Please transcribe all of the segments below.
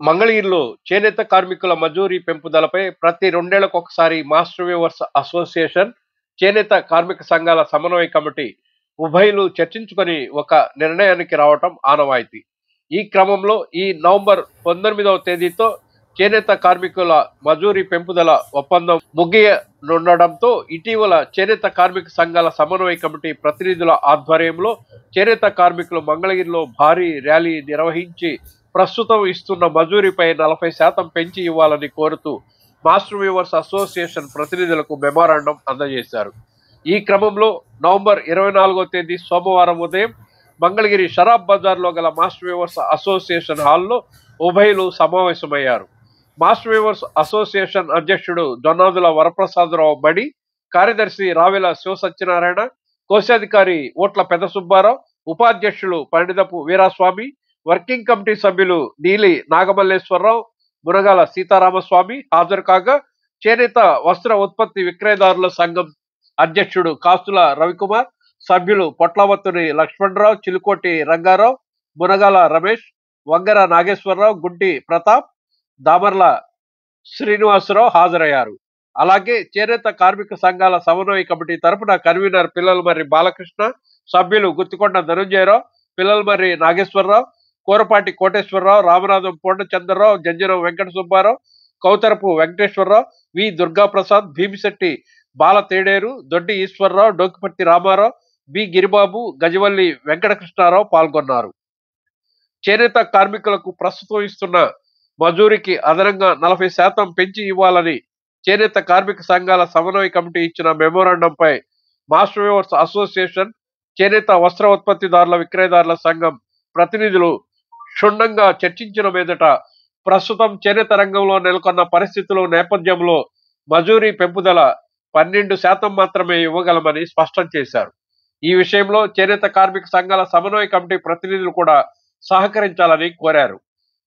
మంగళగిరిలో చేనేత కార్మికుల మజూరీ పెంపుదలపై ప్రతి 2 ఏళ్లకు ఒకసారి మాస్టర్ వీవర్స్ అసోసియేషన్, చేనేత కార్మిక సంఘాల సమన్వయ కమిటీ ఉభయులు చర్చించుకొని ఒక నిర్ణయానికి రావటం ఆనవాయితీ. ఈ క్రమంలో ఈ నవంబర్ 19వ తేదీతో చేనేత కార్మికుల మజూరీ పెంపుదల ఒప్పందం ముగియనుండడంతో ఇటీవల చేనేత కార్మిక సంఘాల సమన్వయ కమిటీ ప్రతినిధుల ఆధ్వర్యంలో చేనేత కార్మికులు మంగళగిరిలో భారీ ర్యాలీ నిర్వహించి ప్రస్తుతం ఇస్తున్న మజూరీపై 40% పెంచి ఇవ్వాలని కోరుతూ మాస్టర్ వీవర్స్ అసోసియేషన్ ప్రతినిధులకు మెమోరాండం అందజేశారు. ఈ క్రమంలో నవంబర్ 24వ తేదీ సోమవారం ఉదయం మంగళగిరి షరాబ్ బజార్లో గల మాస్టర్ వీవర్స్ అసోసియేషన్ హాల్లో ఉభయులు సమావేశమయ్యారు. మాస్టర్ వీవర్స్ అసోసియేషన్ అధ్యక్షుడు జొన్నాదుల వరప్రసాదరావు బడి, కార్యదర్శి రావెల శివసత్యనారాయణ, కోశాధికారి ఓట్ల పెద్ద సుబ్బారావు, ఉపాధ్యక్షులు పండితపు వీరాస్వామి, వర్కింగ్ కమిటీ సభ్యులు నీలి నాగమల్లేశ్వరరావు, మునగాల సీతారామస్వామి హాజరు కాగా, చేనేత వస్త్ర ఉత్పత్తి విక్రయదారుల సంఘం అధ్యక్షుడు కాస్తుల రవికుమార్, సభ్యులు పొట్లవత్తుని లక్ష్మణరావు, చిలుకోటి రంగారావు, మునగాల రమేష్, వంగర నాగేశ్వరరావు, గుంటి ప్రతాప్, దామర్ల శ్రీనివాసరావు హాజరయ్యారు. అలాగే చేనేత కార్మిక సంఘాల సమన్వయ కమిటీ తరపున కన్వీనర్ పిల్లలమర్రి బాలకృష్ణ, సభ్యులు గుత్తికొండ ధనుంజయరావు, పిల్లలమర్రి నాగేశ్వరరావు, కోరపాటి కోటేశ్వరరావు, రామనాథం పూర్ణచంద్రరావు, జంజనం వెంకట సుబ్బారావు, కౌతరపు వెంకటేశ్వరరావు, వి దుర్గాప్రసాద్, భీమిశెట్టి బాల తేడేరు, దొడ్డి ఈశ్వరరావు, డోకిపర్తి రామారావు, బి గిరిబాబు, గజవల్లి వెంకటకృష్ణారావు పాల్గొన్నారు. చేనేత కార్మికులకు ప్రస్తుతం ఇస్తున్న మజూరీకి అదనంగా 40% పెంచి ఇవ్వాలని చేనేత కార్మిక సంఘాల సమన్వయ కమిటీ ఇచ్చిన మెమోరాండంపై మాస్టర్ వీవర్స్ అసోసియేషన్, చేనేత వస్త్ర ఉత్పత్తిదారుల విక్రయదారుల సంఘం ప్రతినిధులు క్షుణ్ణంగా చర్చించిన మీదట ప్రస్తుతం చేనేత రంగంలో నెలకొన్న పరిస్థితుల నేపథ్యంలో మజూరీ పెంపుదల 12% మాత్రమే ఇవ్వగలమని స్పష్టం చేశారు. ఈ విషయంలో చేనేత కార్మిక సంఘాల సమన్వయ కమిటీ ప్రతినిధులు కూడా సహకరించాలని కోరారు.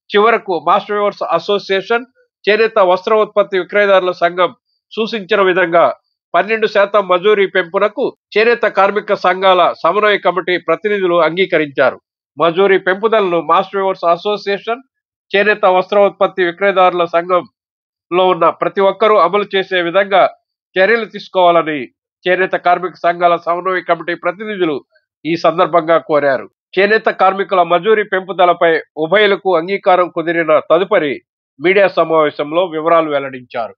చివరకు మాస్టర్ వీవర్స్ అసోసియేషన్, చేనేత వస్త్ర ఉత్పత్తి విక్రయదారుల సంఘం సూచించిన విధంగా 12% మజూరీ పెంపునకు చేనేత కార్మిక సంఘాల సమన్వయ కమిటీ ప్రతినిధులు అంగీకరించారు. మజూరీ పెంపుదలను మాస్టర్ వీవర్స్ అసోసియేషన్, చేనేత వస్త్ర ఉత్పత్తి విక్రయదారుల సంఘంలో ఉన్న ప్రతి ఒక్కరూ అమలు చేసే విధంగా చర్యలు తీసుకోవాలని చేనేత కార్మిక సంఘాల సమన్వయ కమిటీ ప్రతినిధులు ఈ సందర్భంగా కోరారు. చేనేత కార్మికుల మజూరీ పెంపుదలపై ఉభయులకు అంగీకారం కుదిరిన తదుపరి మీడియా సమావేశంలో వివరాలు వెల్లడించారు.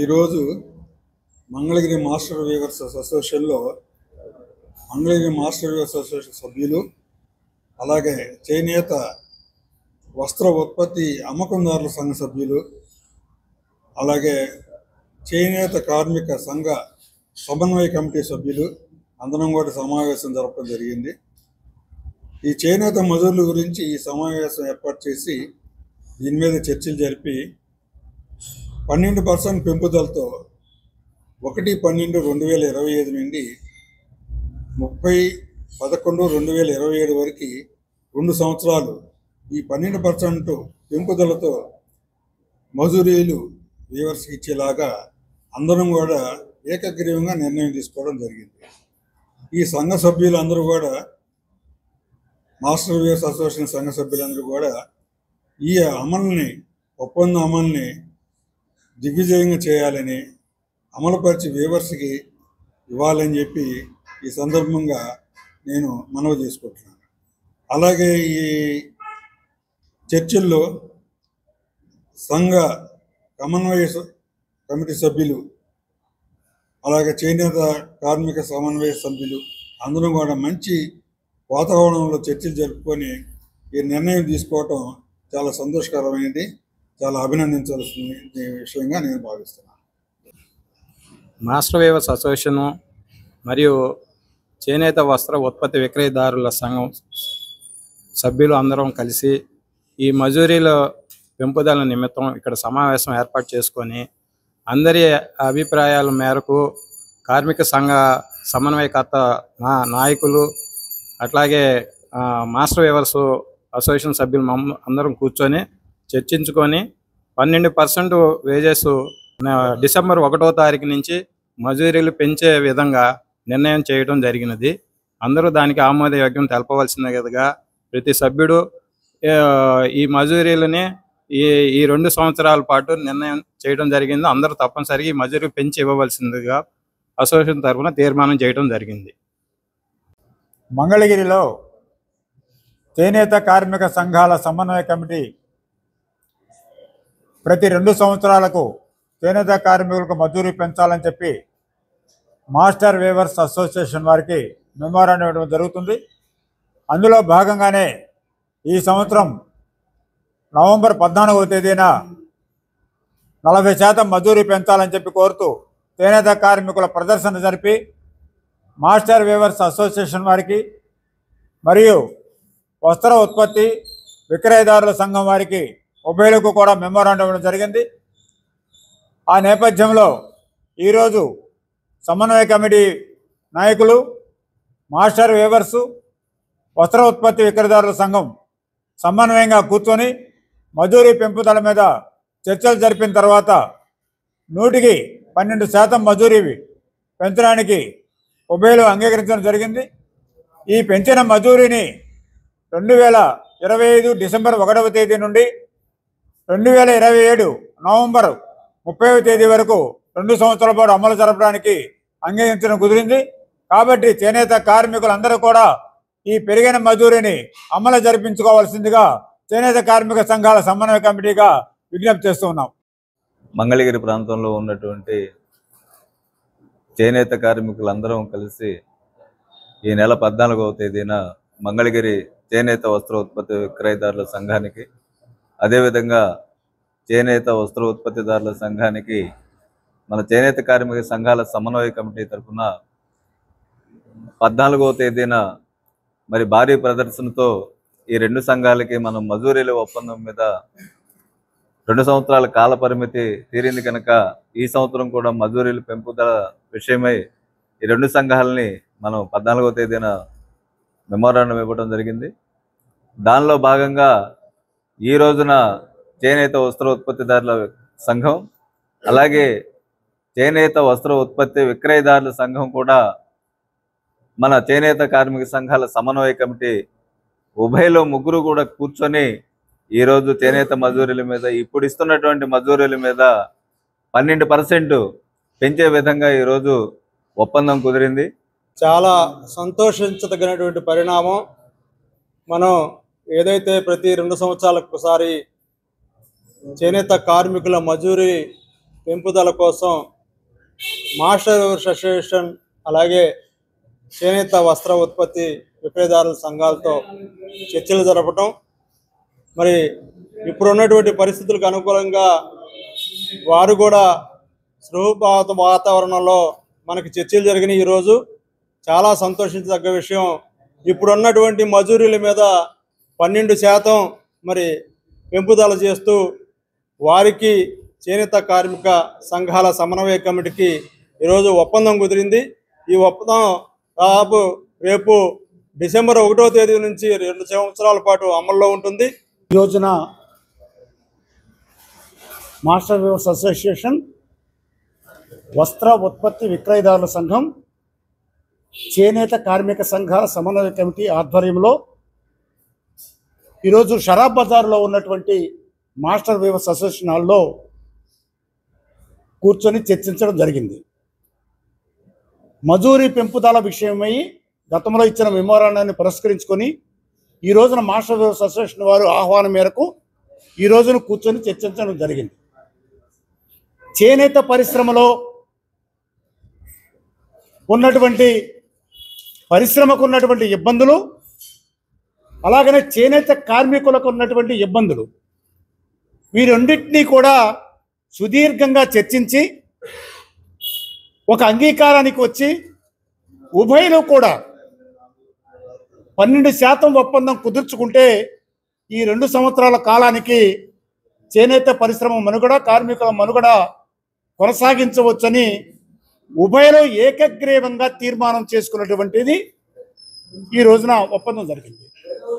ఈరోజు మంగళగిరి మాస్టర్ వీవర్స్ అసోసియేషన్లో మంగళగిరి మాస్టర్ వీవర్స్ అసోసియేషన్ సభ్యులు, అలాగే చేనేత వస్త్ర ఉత్పత్తి అమ్మకందారుల సంఘ సభ్యులు, అలాగే చేనేత కార్మిక సంఘ సమన్వయ కమిటీ సభ్యులు అందరం కూడా సమావేశం జరపడం జరిగింది. ఈ చేనేత మజూర్ల గురించి ఈ సమావేశం ఏర్పాటు చేసి దీని మీద చర్చలు జరిపి 12% పెంపుదలతో 1/12/2025 నుండి 30/11/2027 వరకు 2 సంవత్సరాలు ఈ 12% పెంపుదలతో మజూరీలు వీవర్స్కి ఇచ్చేలాగా అందరం కూడా ఏకగ్రీవంగా నిర్ణయం తీసుకోవడం జరిగింది. ఈ సంఘ సభ్యులందరూ కూడా, మాస్టర్ వీవర్స్ అసోసియేషన్ సంఘ సభ్యులందరూ కూడా ఈ ఒప్పంద అమలుని దిగ్విజయంగా చేయాలని, అమలుపరిచి వీవర్స్కి ఇవ్వాలని చెప్పి ఈ సందర్భంగా నేను మనవి చేసుకుంటున్నాను. అలాగే ఈ చర్చల్లో సంఘ సమన్వయ కమిటీ సభ్యులు, అలాగే చేనేత కార్మిక సమన్వయ సభ్యులు అందరూ కూడా మంచి వాతావరణంలో చర్చలు జరుపుకొని ఈ నిర్ణయం తీసుకోవటం చాలా సంతోషకరమైనది, చాలా అభినందించాల్సిన విషయంగా నేను భావిస్తున్నాను. మాస్టర్ వీవర్స్ అసోసియేషను మరియు చేనేత వస్త్ర ఉత్పత్తి విక్రయదారుల సంఘం సభ్యులు అందరం కలిసి ఈ మజూరీల పెంపుదల నిమిత్తం ఇక్కడ సమావేశం ఏర్పాటు చేసుకొని అందరి అభిప్రాయాల మేరకు కార్మిక సంఘ సమన్వయకర్త నాయకులు, అట్లాగే మాస్టర్ వీవర్స్ అసోసియేషన్ సభ్యులు అందరం కూర్చొని చర్చించుకొని 12% వేజెస్ డిసెంబర్ 1వ తారీఖు నుంచి మజూరీలు పెంచే విధంగా నిర్ణయం చేయడం జరిగినది. అందరూ దానికి ఆమోదయోగ్యం తెలపవలసినదిగా ప్రతి సభ్యుడు ఈ మజూరీలని ఈ 2 సంవత్సరాల పాటు నిర్ణయం చేయడం జరిగింది. అందరూ తప్పనిసరిగా ఈ మజూరీ పెంచి ఇవ్వవలసిందిగా అసోసియేషన్ తరఫున తీర్మానం చేయడం జరిగింది. మంగళగిరిలో చేనేత కార్మిక సంఘాల సమన్వయ కమిటీ ప్రతి 2 సంవత్సరాలకు చేనేత కార్మికులకు మజూరీ పెంచాలని చెప్పి మాస్టర్ వేవర్స్ అసోసియేషన్ వారికి మెమోరాండం ఇవ్వడం జరుగుతుంది. అందులో భాగంగానే ఈ సంవత్సరం నవంబర్ 14వ తేదీన 40% మజూరీ పెంచాలని చెప్పి కోరుతూ చేనేత కార్మికుల ప్రదర్శన జరిపి మాస్టర్ వేవర్స్ అసోసియేషన్ వారికి మరియు వస్త్ర ఉత్పత్తి విక్రయదారుల సంఘం వారికి ఉభయులకు కూడా మెమోరాండం ఇవ్వడం జరిగింది. ఆ నేపథ్యంలో ఈరోజు సమన్వయ కమిటీ నాయకులు, మాస్టర్ వేవర్సు, వస్త్ర ఉత్పత్తి విక్రయదారుల సంఘం సమన్వయంగా కూర్చొని మజూరీ పెంపుదల మీద చర్చలు జరిపిన తర్వాత 100% మజూరీ పెంచడానికి ఉభయులు అంగీకరించడం జరిగింది. ఈ పెంచిన మజూరీని 2025 డిసెంబర్ 1వ తేదీ నుండి 2027 నవంబర్ 30వ తేదీ వరకు 2 సంవత్సరాల పాటు అమలు జరపడానికి అంగీకరించడం కుదిరింది. కాబట్టి చేనేత కార్మికులందరూ కూడా ఈ పెరిగిన మజూరీని అమలు జరిపించుకోవాల్సిందిగా చేనేత కార్మిక సంఘాల సమన్వయ కమిటీగా విజ్ఞప్తి చేస్తున్నాం. మంగళగిరి ప్రాంతంలో ఉన్నటువంటి చేనేత కార్మికులందరం కలిసి ఈ నెల 14వ తేదీన మంగళగిరి చేనేత వస్త్ర ఉత్పత్తి విక్రయదారుల సంఘానికి, అదేవిధంగా చేనేత వస్త్ర ఉత్పత్తిదారుల సంఘానికి మన చేనేత కార్మిక సంఘాల సమన్వయ కమిటీ తరఫున 14వ తేదీన మరి భారీ ప్రదర్శనతో ఈ 2 సంఘాలకి మనం మజూరీల ఒప్పందం మీద 2 సంవత్సరాల కాల పరిమితి తీరింది కనుక ఈ సంవత్సరం కూడా మజూరీల పెంపుదల విషయమై ఈ 2 సంఘాలని మనం 14వ తేదీన మెమోరాండం ఇవ్వడం జరిగింది. దానిలో భాగంగా ఈ రోజున చేనేత వస్త్ర ఉత్పత్తిదారుల సంఘం అలాగే చేనేత వస్త్ర ఉత్పత్తి విక్రయదారుల సంఘం కూడా మన చేనేత కార్మిక సంఘాల సమన్వయ కమిటీ ఉభయలో ముగ్గురు కూడా కూర్చొని ఈరోజు చేనేత మజూరీల మీద ఇప్పుడు ఇస్తున్నటువంటి మజూరీల మీద 12% పెంచే విధంగా ఈరోజు ఒప్పందం కుదిరింది. చాలా సంతోషించదగినటువంటి పరిణామం. మనం ఏదైతే ప్రతి 2 సంవత్సరాలకు ఒకసారి చేనేత కార్మికుల మజూరీ పెంపుదల కోసం మాస్టర్ అసోసియేషన్ అలాగే చేనేత వస్త్ర ఉత్పత్తి విక్రయదారుల సంఘాలతో చర్చలు జరపటం, మరి ఇప్పుడున్నటువంటి పరిస్థితులకు అనుకూలంగా వారు కూడా స్నేహభావ వాతావరణంలో మనకి చర్చలు జరిగినాయి. ఈరోజు చాలా సంతోషించదగ్గ విషయం. ఇప్పుడున్నటువంటి మజూరీల మీద 12% మరి పెంపుదల చేస్తూ వారికి చేనేత కార్మిక సంఘాల సమన్వయ కమిటీకి ఈరోజు ఒప్పందం కుదిరింది. ఈ ఒప్పందం దాదాపు రేపు డిసెంబర్ 1వ తేదీ నుంచి 2 సంవత్సరాల పాటు అమల్లో ఉంటుంది. ఈ రోజున మాస్టర్ వేవర్స్ అసోసియేషన్, వస్త్ర ఉత్పత్తి విక్రయదారుల సంఘం, చేనేత కార్మిక సంఘాల సమన్వయ కమిటీ ఆధ్వర్యంలో ఈరోజు షరాబ్ బజార్లో ఉన్నటువంటి మాస్టర్ వేవర్స్ అసోసియేషన్ హాల్లో కూర్చొని చర్చించడం జరిగింది. మజూరీ పెంపుదల విషయమై గతంలో ఇచ్చిన మెమోరాండాన్ని పురస్కరించుకొని ఈ రోజున మాస్టర్ వేవర్స్ అసోసియేషన్ వారు ఆహ్వానం మేరకు ఈ రోజున కూర్చొని చర్చించడం జరిగింది. చేనేత పరిశ్రమలో ఉన్నటువంటి పరిశ్రమకు ఉన్నటువంటి ఇబ్బందులు, అలాగనే చేనేత కార్మికులకు ఉన్నటువంటి ఇబ్బందులు, వీరన్నింటినీ కూడా సుదీర్ఘంగా చర్చించి ఒక అంగీకారానికి వచ్చి ఉభయలు కూడా 12% ఒప్పందం కుదుర్చుకుంటే ఈ 2 సంవత్సరాల కాలానికి చేనేత పరిశ్రమ మనుగడ, కార్మికుల మనుగడ కొనసాగించవచ్చని ఉభయలు ఏకగ్రీవంగా తీర్మానం చేసుకున్నటువంటిది ఈ రోజున ఒప్పందం జరిగింది.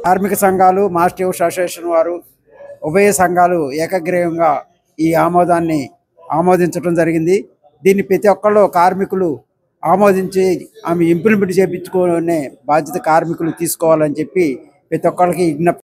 కార్మిక సంఘాలు, మాస్టర్ వేవర్స్ అసోసియేషన్ వారు ఉభయ సంఘాలు ఏకగ్రీవంగా ఈ ఆమోదించడం జరిగింది. దీన్ని ప్రతి ఒక్కళ్ళు కార్మికులు ఆమోదించి ఆమె ఇంప్లిమెంట్ చేయించుకునే బాధ్యత కార్మికులు తీసుకోవాలని చెప్పి ప్రతి ఒక్కరికి విజ్ఞప్తి